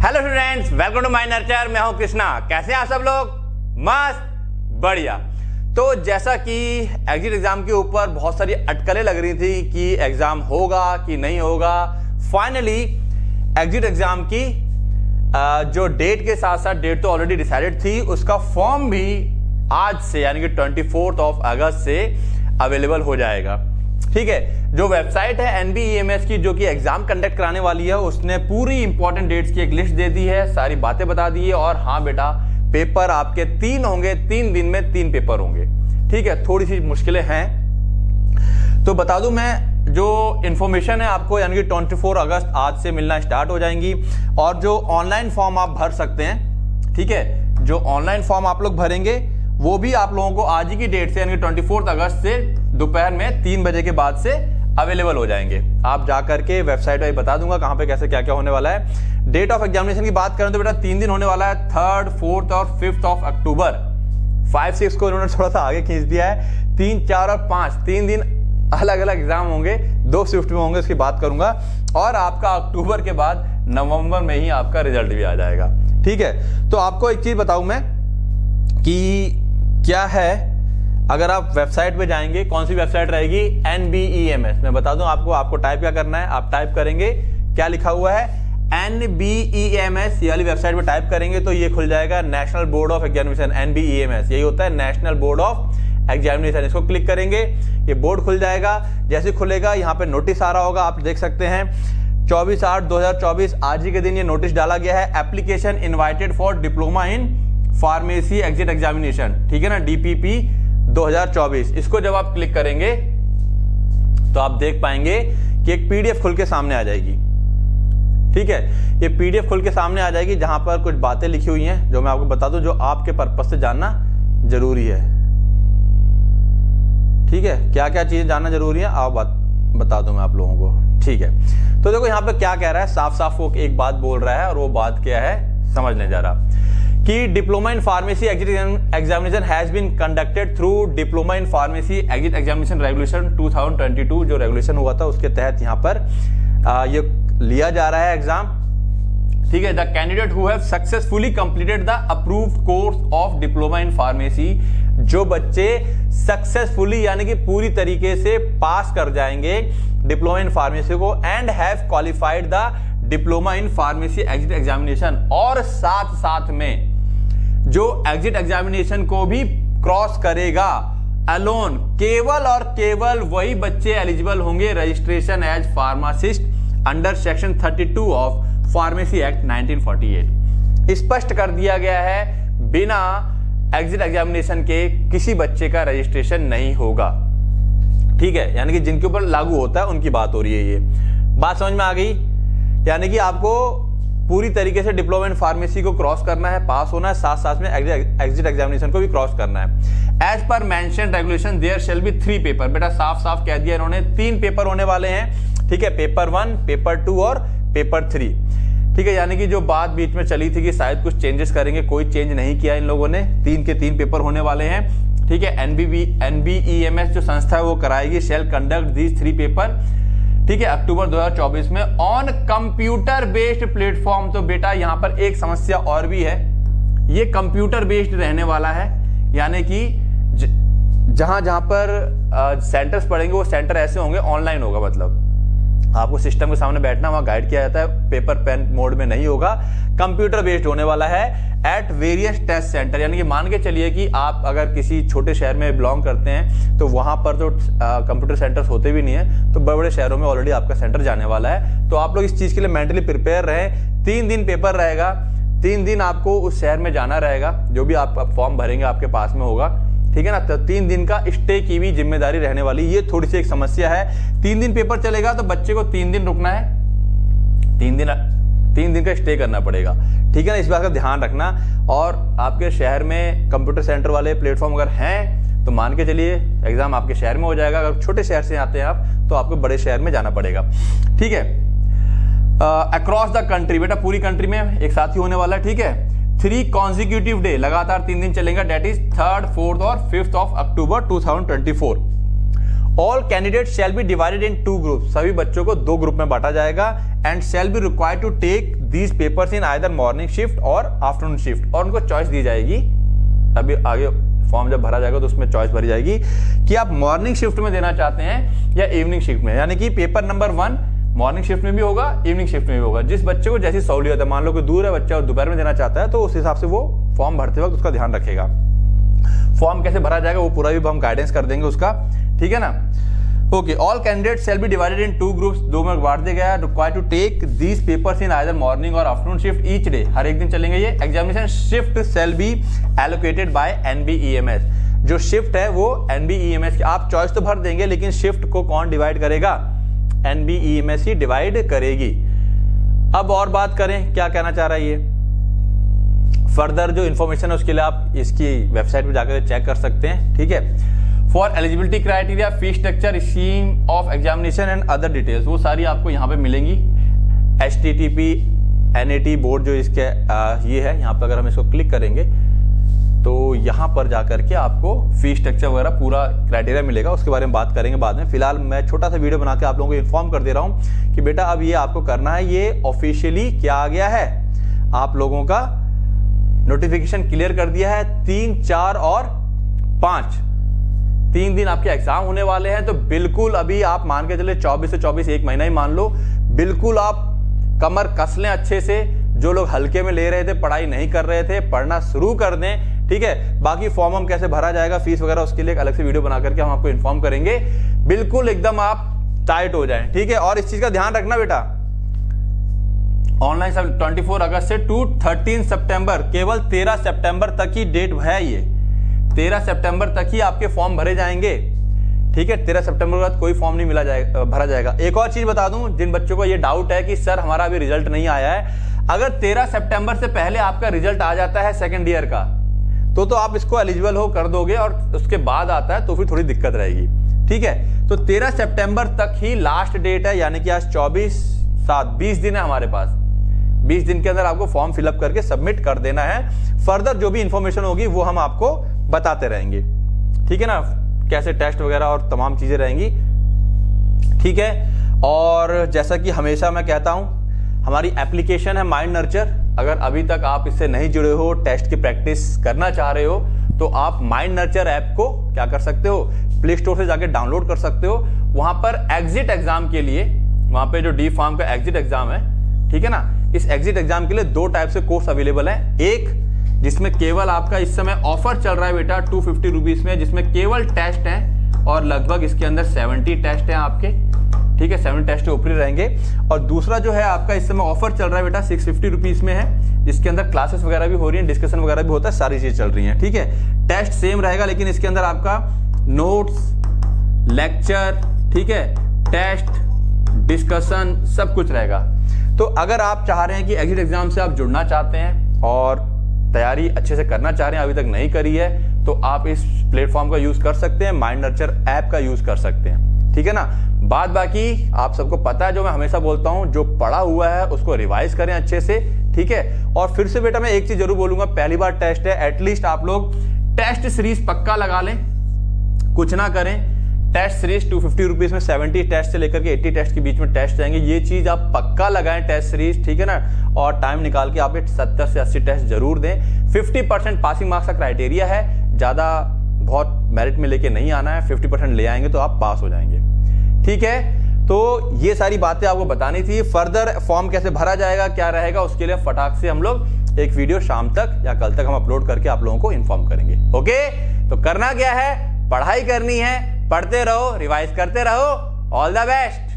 Hello students, welcome to my nurture. मैं हूं कृष्णा। कैसे हैं आप सब लोग? मस्त, बढ़िया। तो जैसा कि एग्जिट एग्जाम के ऊपर बहुत सारी अटकलें लग रही थी कि एग्जाम होगा कि नहीं होगा, फाइनली एग्जिट एग्जाम की जो डेट के साथ साथ डेट तो ऑलरेडी डिसाइडेड थी, उसका फॉर्म भी आज से यानी कि 24 अगस्त से अवेलेबल हो जाएगा। ठीक है, जो वेबसाइट है NBEMS की, जो कि एग्जाम कंडक्ट कराने वाली है, उसने पूरी इंपॉर्टेंट डेट्स की एक लिस्ट दे दी है, सारी बातें बता दी है। और हाँ बेटा, पेपर आपके 3 होंगे, 3 दिन में 3 पेपर होंगे। ठीक है, थोड़ी सी मुश्किलें हैं तो बता दूं मैं, जो इन्फॉर्मेशन है आपको यानी कि 24 अगस्त आज से मिलना स्टार्ट हो जाएंगी। और जो ऑनलाइन फॉर्म आप भर सकते हैं, ठीक है, जो ऑनलाइन फॉर्म आप लोग भरेंगे वो भी आप लोगों को आज ही की डेट से यानी 24 अगस्त से दोपहर में 3 बजे के बाद से अवेलेबल हो जाएंगे। आप जाकर के वेबसाइट पर बता दूंगा कहां पे कैसे क्या क्या होने वाला है। डेट ऑफ एग्जामिनेशन की बात करें तो बेटा 3 दिन होने वाला है, 3rd, 4th और 5th ऑफ अक्टूबर। 5, 6 को इन्होंने थोड़ा सा आगे खींच दिया है। 3, 4 और 5 3 दिन अलग अलग एग्जाम होंगे, 2 शिफ्ट में होंगे, उसकी बात करूंगा। और आपका अक्टूबर के बाद नवंबर में ही आपका रिजल्ट भी आ जाएगा। ठीक है, तो आपको एक चीज बताऊं मैं कि क्या है, अगर आप वेबसाइट पे जाएंगे, कौन सी वेबसाइट रहेगी? NBEMS। मैं बता दूं आपको टाइप क्या करना है। आप टाइप करेंगे, क्या लिखा हुआ है? NBEMS। ये वाली वेबसाइट पे टाइप करेंगे तो ये खुल जाएगा, national board of examination. NBEMS यही होता है, नेशनल बोर्ड ऑफ एग्जामिनेशन। इसको क्लिक करेंगे, ये बोर्ड खुल जाएगा। जैसे खुलेगा यहाँ पे नोटिस आ रहा होगा, आप देख सकते हैं 24/8/2024 आज ही के दिन ये नोटिस डाला गया है। Application invited for diploma in pharmacy exit examination, ठीक है ना, DPP 2024। इसको जब आप क्लिक करेंगे तो आप देख पाएंगे कि एक PDF खुल के सामने आ जाएगी। ठीक है, ये PDF खुल के सामने आ जाएगी जहां पर कुछ बातें लिखी हुई हैं जो मैं आपको बता दूं, जो आपके पर्पस से जानना जरूरी है। ठीक है, क्या क्या चीजें जानना जरूरी है आप बता दूं मैं आप लोगों को। ठीक है, तो देखो यहाँ पे क्या कह रहा है, साफ साफ वो एक बात बोल रहा है और वो बात क्या है समझने जा रहा कि diploma in pharmacy exit examination has been conducted through diploma in pharmacy exit examination regulation 2022। जो रेगुलेशन हुआ था उसके तहत यहाँ पर ये लिया जा रहा है एग्जाम। ठीक है, the candidate who have successfully completed the approved course of diploma in pharmacy, जो बच्चे सक्सेसफुली यानी कि पूरी तरीके से पास कर जाएंगे डिप्लोमा इन फार्मेसी को, and have qualified the diploma in pharmacy exit examination, और साथ साथ में जो एग्जिट एग्जामिनेशन को भी क्रॉस करेगा अलोन, केवल और केवल वही बच्चे एलिजिबल होंगे registration as pharmacist under section 32 of pharmacy act 1948। स्पष्ट कर दिया गया है, बिना एग्जिट एग्जामिनेशन के किसी बच्चे का रजिस्ट्रेशन नहीं होगा। ठीक है, यानी कि जिनके ऊपर लागू होता है उनकी बात हो रही है। ये बात समझ में आ गई? यानी कि आपको पूरी तरीके से डिप्लोमा इन फार्मेसी को क्रॉस करना है, पास होना है, साथ साथ में एग्जिट एग्जामिनेशन को भी क्रॉस करना है। As per mention regulation there shall be 3 paper. बेटा साफ साफ कह दिया इन्होंने, 3 पेपर होने वाले हैं। ठीक है, पेपर 1, पेपर 2 और पेपर 3। ठीक है, यानी कि जो बात बीच में चली थी कि शायद कुछ चेंजेस करेंगे, कोई चेंज नहीं किया इन लोगों ने। 3 के 3 पेपर होने वाले हैं। ठीक है, NBEMS जो संस्था है वो कराएगी, शैल कंडक्ट दीज 3 पेपर। ठीक है, अक्टूबर 2024 में ऑन कंप्यूटर बेस्ड प्लेटफॉर्म। तो बेटा यहां पर एक समस्या और भी है, ये कंप्यूटर बेस्ड रहने वाला है, यानी कि जहां जहां पर सेंटर्स पड़ेंगे वो सेंटर ऐसे होंगे, ऑनलाइन होगा। मतलब आपको सिस्टम के सामने बैठना, वहां गाइड किया जाता है, पेपर पेन मोड में नहीं होगा, कंप्यूटर बेस्ड होने वाला है एट वेरियस टेस्ट सेंटर। यानी कि मान के चलिए कि आप अगर किसी छोटे शहर में बिलोंग करते हैं तो वहां पर तो कंप्यूटर सेंटर्स होते भी नहीं है, तो बड़े बड़े शहरों में ऑलरेडी आपका सेंटर जाने वाला है। तो आप लोग इस चीज के लिए मेंटली प्रिपेयर रहें। 3 दिन पेपर रहेगा, 3 दिन आपको उस शहर में जाना रहेगा, जो भी आप फॉर्म भरेंगे आपके पास में होगा। ठीक है ना, तो 3 दिन का स्टे की भी जिम्मेदारी रहने वाली, ये थोड़ी सी एक समस्या है। 3 दिन पेपर चलेगा तो बच्चे को 3 दिन रुकना है, 3 दिन का स्टे करना पड़ेगा। ठीक है ना, इस बात का ध्यान रखना। और आपके शहर में कंप्यूटर सेंटर वाले प्लेटफॉर्म अगर हैं तो मान के चलिए एग्जाम आपके शहर में हो जाएगा। अगर छोटे शहर से आते हैं आप तो आपको बड़े शहर में जाना पड़ेगा। ठीक है, अक्रॉस द कंट्री, बेटा पूरी कंट्री में एक साथ ही होने वाला है। ठीक है, 3 कॉन्जिक्यूटिव डे, लगातार 3 दिन चलेगा, डेट इज 3rd, 4th और 5th of October 2024। All candidate shall be divided in 2 group, सभी बच्चों को 2 ग्रुप में बांटा जाएगा। And shall be required to take these papers in either morning shift और आफ्टरनून शिफ्ट, और उनको चॉइस दी जाएगी। अभी आगे फॉर्म जब भरा जाएगा तो उसमें चॉइस भरी जाएगी कि आप मॉर्निंग शिफ्ट में देना चाहते हैं या इवनिंग शिफ्ट में। यानी कि पेपर नंबर 1 मॉर्निंग शिफ्ट में भी होगा, इवनिंग शिफ्ट में भी होगा। जिस बच्चे को जैसी सहूलियत है, मान लो कि दूर है बच्चा और दोपहर में देना चाहता है, तो उस हिसाब से वो फॉर्म भरते वक्त उसका ध्यान रखेगा। फॉर्म कैसे भरा जाएगा वो पूरा भी हम गाइडेंस कर देंगे उसका, ठीक है ना। Okay, all candidate shall be divided in 2 groups, 2 में बांट दिया गया। Required to take these papers in either morning और आफ्टरनून शिफ्ट ईच डे, हर एक दिन चलेंगे ये। Examination shift shall be allocated by NBEMS, जो शिफ्ट है वो NBEMS की, आप चॉइस तो भर देंगे लेकिन शिफ्ट को कौन डिवाइड करेगा? NBEMS ही डिवाइड करेगी। अब और बात करें, क्या कहना चाह रहा है ये, फर्दर जो इन्फॉर्मेशन है उसके लिए आप इसकी वेबसाइट पे जाकर चेक कर सकते हैं, ठीक है। For eligibility criteria, fees structure, scheme of examination and other details, वो सारी आपको यहाँ पे मिलेंगी। HTTP NAT बोर्ड जो इसके ये है, यहाँ पर अगर हम इसको क्लिक करेंगे तो यहाँ पर जाकर के आपको फीस स्ट्रक्चर वगैरह पूरा क्राइटेरिया मिलेगा, उसके बारे में बात करेंगे बाद में। फिलहाल मैं छोटा सा वीडियो बना के आप लोगों को इन्फॉर्म कर दे रहा हूँ कि बेटा अब ये आपको करना है, ये ऑफिशियली क्या आ गया है, आप लोगों का नोटिफिकेशन क्लियर कर दिया है। 3, 4 और 5 3 दिन आपके एग्जाम होने वाले हैं, तो बिल्कुल अभी आप मान के चले 24 से 24 1 महीना ही मान लो, बिल्कुल आप कमर कस लें अच्छे से। जो लोग हल्के में ले रहे थे, पढ़ाई नहीं कर रहे थे, पढ़ना शुरू कर दें, ठीक है। बाकी फॉर्म हम कैसे भरा जाएगा, फीस वगैरह, उसके लिए एक अलग से वीडियो बना करके हम आपको इन्फॉर्म करेंगे। बिल्कुल एकदम आप टाइट हो जाएं, ठीक है। और इस चीज का ध्यान रखना बेटा, ऑनलाइन 24 अगस्त से टू 13 सितंबर, केवल 13 सितंबर तक ही डेट है ये, 13 सितंबर तक ही आपके फॉर्म भरे जाएंगे, ठीक है। 13 सितंबर के बाद कोई फॉर्म नहीं भरा जाएगा। एक और चीज बता दूं, जिन बच्चों को ये डाउट है कि सर हमारा अभी रिजल्ट नहीं आया है, अगर 13 सितंबर से पहले आपका रिजल्ट आ जाता है सेकेंड ईयर का, तो आप इसको एलिजिबल हो कर दोगे, और उसके बाद आता है तो फिर थोड़ी दिक्कत रहेगी, ठीक है। तो 13 सितंबर तक ही लास्ट डेट है, यानी कि आज 20 दिन है हमारे पास। 20 दिन के अंदर आपको फॉर्म फिलअप करके सबमिट कर देना है। फर्दर जो भी इंफॉर्मेशन होगी वो हम आपको बताते रहेंगे, ठीक है ना, कैसे टेस्ट वगैरह और तमाम चीजें रहेंगी, ठीक है। और जैसा कि हमेशा मैं कहता हूं, हमारी एप्लीकेशन है माइंड नर्चर, अगर अभी तक आप इससे नहीं जुड़े हो, टेस्ट की प्रैक्टिस करना चाह रहे हो, तो आप माइंड नर्चर ऐप को क्या कर सकते हो, प्ले स्टोर से जाके डाउनलोड कर सकते हो। वहां पर एग्जिट एग्जाम के लिए, वहां पे जो D.Pharm का एग्जिट एग्जाम है, ठीक है ना, इस एग्जिट एग्जाम के लिए 2 टाइप से कोर्स अवेलेबल है। एक जिसमें केवल आपका इस समय ऑफर चल रहा है बेटा 250 रुपीज में, जिसमें केवल टेस्ट हैं और लगभग इसके अंदर 70 टेस्ट हैं आपके, ठीक है, 7 टेस्ट ऊपर ही रहेंगे। और दूसरा जो है आपका इस समय ऑफर चल रहा है बेटा 650 रुपीज में है, जिसके अंदर क्लासेस वगैरह भी हो रही है, डिस्कशन वगैरह भी होता है, सारी चीज चल रही है, ठीक है। टेस्ट सेम रहेगा, लेकिन इसके अंदर आपका नोट्स, लेक्चर, ठीक है, टेस्ट, डिस्कशन सब कुछ रहेगा। तो अगर आप चाह रहे हैं कि एग्जिट एग्जाम से आप जुड़ना चाहते हैं और तैयारी अच्छे से करना चाह रहे हैं, अभी तक नहीं करी है, तो आप इस प्लेटफॉर्म का यूज कर सकते हैं, माइंड नर्चर ऐप का यूज कर सकते हैं, ठीक है ना। बात बाकी आप सबको पता है, जो मैं हमेशा बोलता हूं, जो पढ़ा हुआ है उसको रिवाइज करें अच्छे से, ठीक है। और फिर से बेटा मैं एक चीज जरूर बोलूंगा, पहली बार टेस्ट है, एटलीस्ट आप लोग टेस्ट सीरीज पक्का लगा लें, कुछ ना करें। टेस्ट सीरीज 250 रुपीज में 70 टेस्ट से लेकर के 80 टेस्ट के बीच में टेस्ट जाएंगे, ये चीज आप पक्का लगाएं टेस्ट सीरीज, ठीक है ना। और टाइम निकाल के आप 70 से 80 टेस्ट जरूर दें। 50% पासिंग मार्क्स का क्राइटेरिया है, ज्यादा बहुत मेरिट में लेके नहीं आना है, 50% ले आएंगे तो आप पास हो जाएंगे, ठीक है। तो ये सारी बातें आपको बतानी थी। फर्दर फॉर्म कैसे भरा जाएगा, क्या रहेगा, उसके लिए फटाक से हम लोग एक वीडियो शाम तक या कल तक हम अपलोड करके आप लोगों को इन्फॉर्म करेंगे, ओके। तो करना क्या है, पढ़ाई करनी है, पढ़ते रहो, रिवाइज करते रहो। All the best.